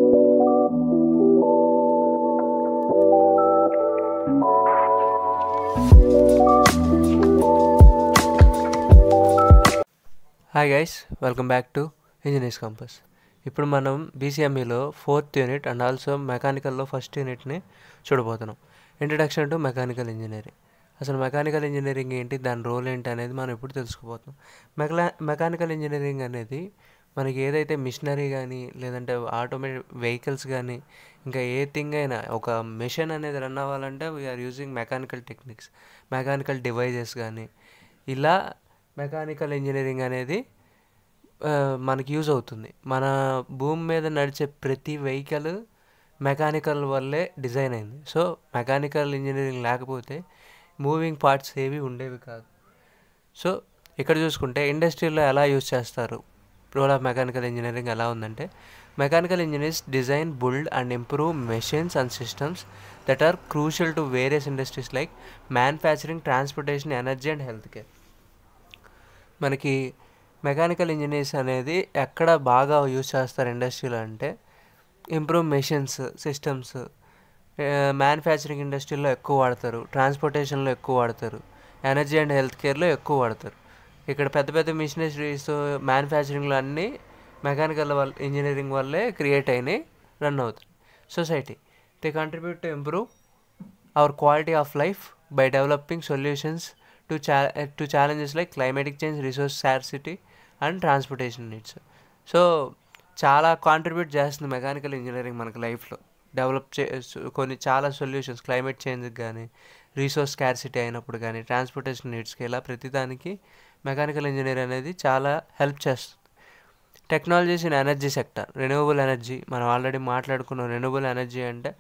Hi guys, welcome back to engineers campus. ఇప్పుడు మనం బీసీఎంఈలో 4th యూనిట్ అండ్ ఆల్సో మెకానికల్లో ఫస్ట్ యూనిట్ని చూడబోతున్నాం. Introduction to mechanical engineering. అసలు మెకానికల్ ఇంజనీరింగ్ ఏంటి, దాని రోల్ ఏంటి అనేది మనం ఇప్పుడు తెలుసుకోబోతున్నాం. మెకానికల్ ఇంజనీరింగ్ అనేది మనకి ఏదైతే మిషనరీ కానీ లేదంటే ఆటోమేటిక్ వెహికల్స్ కానీ ఇంకా ఏ థింగ్ అయినా ఒక మెషిన్ అనేది రన్ అవ్వాలంటే we are using mechanical techniques, mechanical devices కానీ ఇలా మెకానికల్ ఇంజనీరింగ్ అనేది మనకి యూజ్ అవుతుంది. మన భూమి మీద నడిచే ప్రతి వెహికల్ మెకానికల్ వల్లే డిజైన్ అయింది. సో మెకానికల్ ఇంజనీరింగ్ లేకపోతే మూవింగ్ పార్ట్స్ ఏవి ఉండేవి కాదు. సో ఇక్కడ చూసుకుంటే ఇండస్ట్రీలో ఎలా యూజ్ చేస్తారు, రోల్ ఆఫ్ మెకానికల్ ఇంజనీరింగ్ ఎలా ఉందంటే, mechanical engineers design, build and improve machines and systems that are crucial to various industries like manufacturing, transportation, energy and health care. మనకి మెకానికల్ ఇంజనీర్స్ అనేది ఎక్కడ బాగా యూజ్ చేస్తారు ఇండస్ట్రీలో అంటే, ఇంప్రూవ్ మెషిన్స్, సిస్టమ్స్, మ్యానుఫ్యాక్చరింగ్ ఇండస్ట్రీలో ఎక్కువ వాడతారు, ట్రాన్స్పోర్టేషన్లో ఎక్కువ వాడతారు, ఎనర్జీ అండ్ హెల్త్ కేర్లో ఎక్కువ వాడతారు. ఇక్కడ పెద్ద పెద్ద మిషనరీస్ మ్యానుఫ్యాక్చరింగ్లో అన్నీ మెకానికల్ ఇంజనీరింగ్ వల్లే క్రియేట్ అయినాయి, రన్ అవుతుంది. Society they contribute to improve our quality of life by developing solutions to challenges like climatic change, resource scarcity and transportation needs. So చాలా కాంట్రిబ్యూట్ చేస్తుంది మెకానికల్ ఇంజనీరింగ్ మనకి లైఫ్లో. Develop కొన్ని చాలా solutions, climate చేంజ్కి కానీ, resource scarcity అయినప్పుడు కానీ, transportation నీడ్స్కి, ఇలా ప్రతిదానికి మెకానికల్ ఇంజనీర్ అనేది చాలా హెల్ప్ చేస్తుంది. Technologies in energy sector, renewable energy. మనం ఆల్రెడీ మాట్లాడుకున్నాం. రెన్యూవబుల్ ఎనర్జీ అంటే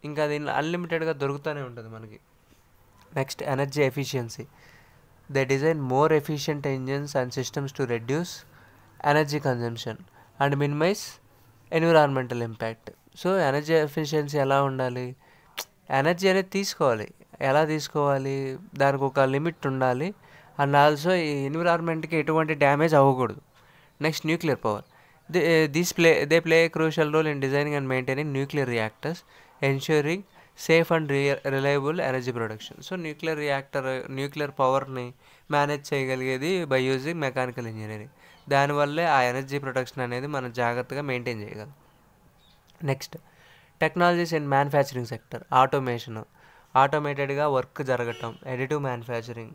ఇంకా దీనిలో అన్లిమిటెడ్గా దొరుకుతూనే ఉంటుంది మనకి. Next, energy efficiency. They design more efficient engines and systems to reduce energy consumption and minimize environmental impact. So energy efficiency ఎలా ఉండాలి, ఎనర్జీ అనేది తీసుకోవాలి, ఎలా తీసుకోవాలి, దానికి ఒక లిమిట్ ఉండాలి, అండ్ ఆల్సో ఈ ఎన్విరాన్మెంట్కి ఎటువంటి డ్యామేజ్ అవ్వకూడదు. Next, nuclear power. They play a crucial role in designing and maintaining nuclear reactors, ensuring safe and reliable energy production. So nuclear పవర్ని మేనేజ్ చేయగలిగేది బై యూజింగ్ మెకానికల్ ఇంజనీరింగ్. దానివల్లే ఆ energy production అనేది మనం జాగ్రత్తగా మెయింటైన్ చేయగలం. Next, technologies in manufacturing sector. ఆటోమేటెడ్గా work జరగటం, additive manufacturing.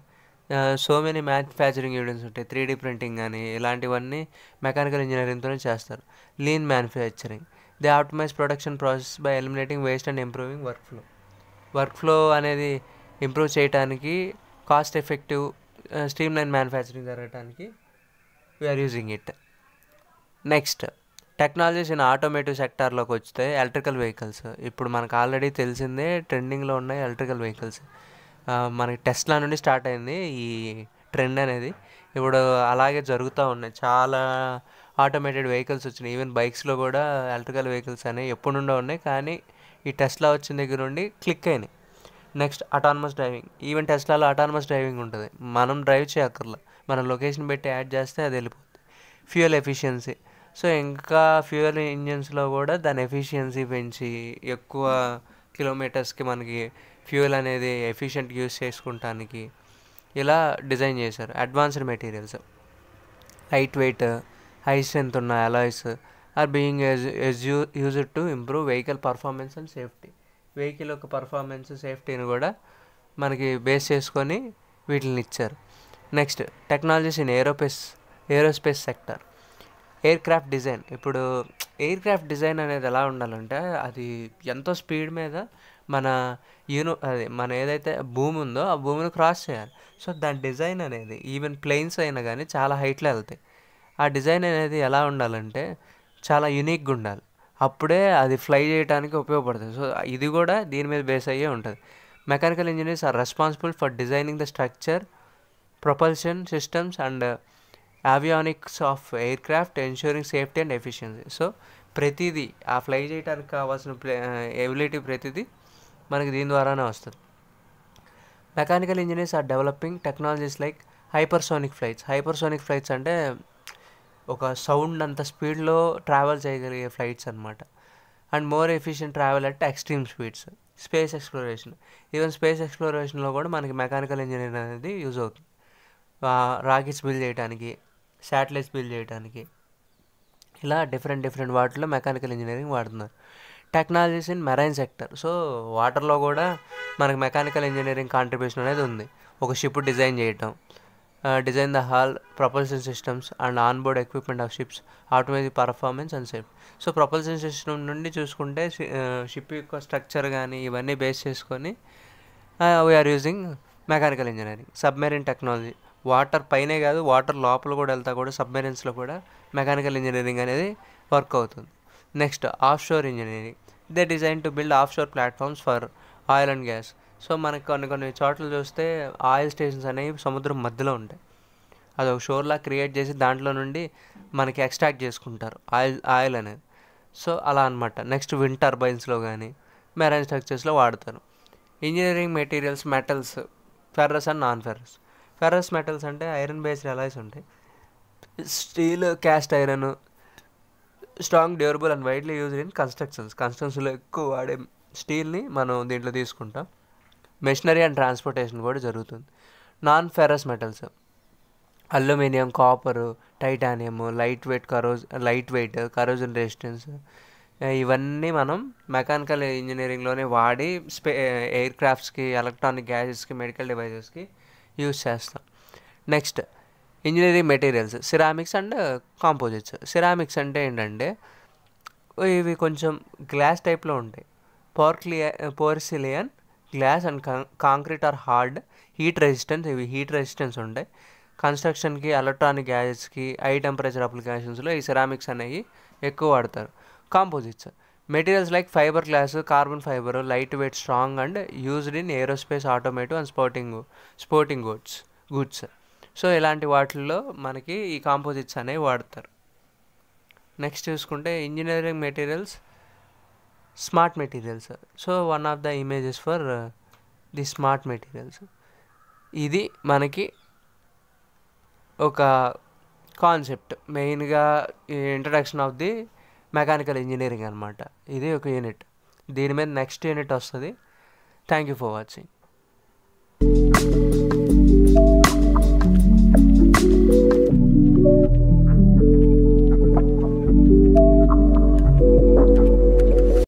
So many manufacturing units ఉంటాయి, 3D ప్రింటింగ్ కానీ ఇలాంటివన్నీ మెకానికల్ ఇంజనీరింగ్తోనే చేస్తారు. Lean manufacturing. They optimize production process by eliminating waste and improving workflow అనేది ఇంప్రూవ్ చేయడానికి, cost effective streamline manufacturing జరగడానికి we are using it. Next, technologies in automotive సెక్టార్లోకి వస్తే ఎలక్ట్రికల్ వెహికల్స్. ఇప్పుడు మనకు ఆల్రెడీ తెలిసిందే, ట్రెండింగ్లో ఉన్నాయి ఎలక్ట్రికల్ వెహికల్స్. మనకి టెస్లా నుండి స్టార్ట్ అయింది ఈ ట్రెండ్ అనేది. ఇప్పుడు అలాగే జరుగుతూ ఉన్నాయి, చాలా ఆటోమేటెడ్ వెహికల్స్ వచ్చినాయి. ఈవెన్ బైక్స్లో కూడా ఎలక్ట్రికల్ వెహికల్స్ అనేవి ఎప్పటి నుండో ఉన్నాయి, కానీ ఈ టెస్లా వచ్చిన దగ్గర నుండి క్లిక్ అయినాయి. Next, autonomous driving. ఈవెన్ టెస్లాలో అటానమస్ డ్రైవింగ్ ఉంటుంది, మనం డ్రైవ్ చేయక్కర్లా, మన లొకేషన్ పెట్టి యాడ్ చేస్తే అది వెళ్ళిపోతుంది. Fuel efficiency. సో ఇంకా ఫ్యూయల్ ఇంజిన్స్లో కూడా దాని ఎఫిషియన్సీ పెంచి ఎక్కువ కిలోమీటర్స్కి మనకి ఫ్యూయల్ అనేది ఎఫిషియెంట్ యూస్ చేసుకుంటానికి ఇలా డిజైన్ చేశారు. Advanced materials, light weight, high strength ఉన్న alloys are being used to improve vehicle performance and safety. Vehicle యొక్క పర్ఫార్మెన్స్, సేఫ్టీని కూడా మనకి బేస్ చేసుకొని వీటిని ఇచ్చారు. Next, technologies in aerospace sector. Aircraft design. ఇప్పుడు ఎయిర్ క్రాఫ్ట్ డిజైన్ అనేది ఎలా ఉండాలంటే, అది ఎంతో స్పీడ్ మీద మన ఏదైతే భూమి ఉందో ఆ భూమిని క్రాస్ చేయాలి. సో దాని డిజైన్ అనేది ఈవెన్ ప్లేన్స్ అయినా కానీ చాలా హైట్లో వెళ్తాయి. ఆ డిజైన్ అనేది ఎలా ఉండాలంటే చాలా యూనిక్గా ఉండాలి, అప్పుడే అది ఫ్లై చేయడానికి ఉపయోగపడుతుంది. సో ఇది కూడా దీని మీద బేస్ అయ్యే ఉంటుంది. Mechanical engineers are responsible for designing the structure, propulsion systems and avionics of aircraft, ensuring safety and efficiency. So ప్రతిదీ ఆ ఫ్లై చేయడానికి కావాల్సిన ఎబిలిటీ ప్రతిదీ మనకి దీని ద్వారానే వస్తుంది. Mechanical engineers are developing technologies like hypersonic flights. Hypersonic flights అంటే ఒక సౌండ్ అంత స్పీడ్లో ట్రావెల్ చేయగలిగే ఫ్లైట్స్ అనమాట. And more efficient travel at extreme speeds. Space exploration, even space ఎక్స్ప్లోరేషన్లో కూడా మనకి మెకానికల్ ఇంజనీరింగ్ అనేది యూజ్ అవుతుంది. రాకెట్స్ బిల్డ్ చేయడానికి, శాటిలైట్స్ బిల్డ్ చేయడానికి, ఇలా డిఫరెంట్ వాటిలో మెకానికల్ ఇంజనీరింగ్ వాడుతున్నారు. Technologies in marine sector. So వాటర్లో కూడా మనకి మెకానికల్ ఇంజనీరింగ్ కాంట్రిబ్యూషన్ అనేది ఉంది. ఒక షిప్ డిజైన్ చేయటం, design the hull, propulsion systems and onboard equipment of ships, automatic performance and safety. So propulsion system నుండి చూసుకుంటే షిప్ యొక్క స్ట్రక్చర్ కానీ ఇవన్నీ బేస్ చేసుకొని we are using mechanical engineering. Submarine technology, water పైనే కాదు వాటర్ లోపల కూడా వెళ్తా కూడా సబ్మెరీన్స్లో కూడా మెకానికల్ ఇంజనీరింగ్ అనేది వర్క్ అవుతుంది. Next offshore engineering. They design to build offshore platforms for oil and gas. So మనకి కొన్ని చోట్ల చూస్తే ఆయిల్ స్టేషన్స్ అనేవి సముద్రం మధ్యలో ఉంటాయి. అది ఒక షోర్లా క్రియేట్ చేసి దాంట్లో నుండి మనకి ఎక్స్ట్రాక్ట్ చేసుకుంటారు ఆయిల్ అనేది. సో అలా అనమాట. నెక్స్ట్ విండ్ టర్బైన్స్లో కానీ మెరైన్ స్ట్రక్చర్స్లో వాడతారు. Engineering materials, metals, ferrous and non ferrous. Ferrous metals అంటే ఐరన్ బేస్డ్ అలాయ్స్ ఉంటాయి. Steel, cast iron, strong, durable and widely used in కన్స్ట్రక్షన్స్లో ఎక్కువ వాడే స్టీల్ని మనం దీంట్లో తీసుకుంటాం. మెషినరీ అండ్ ట్రాన్స్పోర్టేషన్ కూడా జరుగుతుంది. Non ferrous metals aluminium, copper, titanium, light weight, corrosion resistance, ఇవన్నీ మనం మెకానికల్ ఇంజనీరింగ్లోనే వాడి ఎయిర్ క్రాఫ్ట్స్కి, ఎలక్ట్రానిక్ గ్యాజెట్స్కి, మెడికల్ డివైజెస్కి యూజ్ చేస్తాం. Next engineering materials, ceramics and composites. Ceramics అంటే ఏంటంటే ఇవి కొంచెం గ్లాస్ టైప్లో ఉంటాయి. Porcelain, glass and concrete are hard, heat resistance. ఇవి హీట్ రెసిస్టెన్స్ ఉంటాయి. కన్స్ట్రక్షన్కి, ఎలక్ట్రానిక్ గ్యాజెట్స్కి, హై టెంపరేచర్ అప్లికేషన్స్లో ఈ సిరామిక్స్ అనేవి ఎక్కువ వాడతారు. Composites, materials like fibre glass, carbon fibre, light weight, strong and used in aerospace, automotive and sporting goods. So ఇలాంటి వాటిల్లో మనకి ఈ కాంపోజిట్స్ అనేవి వాడతారు. నెక్స్ట్ చూసుకుంటే engineering materials, smart materials. So one of the images for the smart materials. ఇది మనకి ఒక కాన్సెప్ట్, మెయిన్గా introduction of the mechanical engineering అనమాట. ఇది ఒక యూనిట్. దీని మీద నెక్స్ట్ యూనిట్ వస్తుంది. Thank you for watching.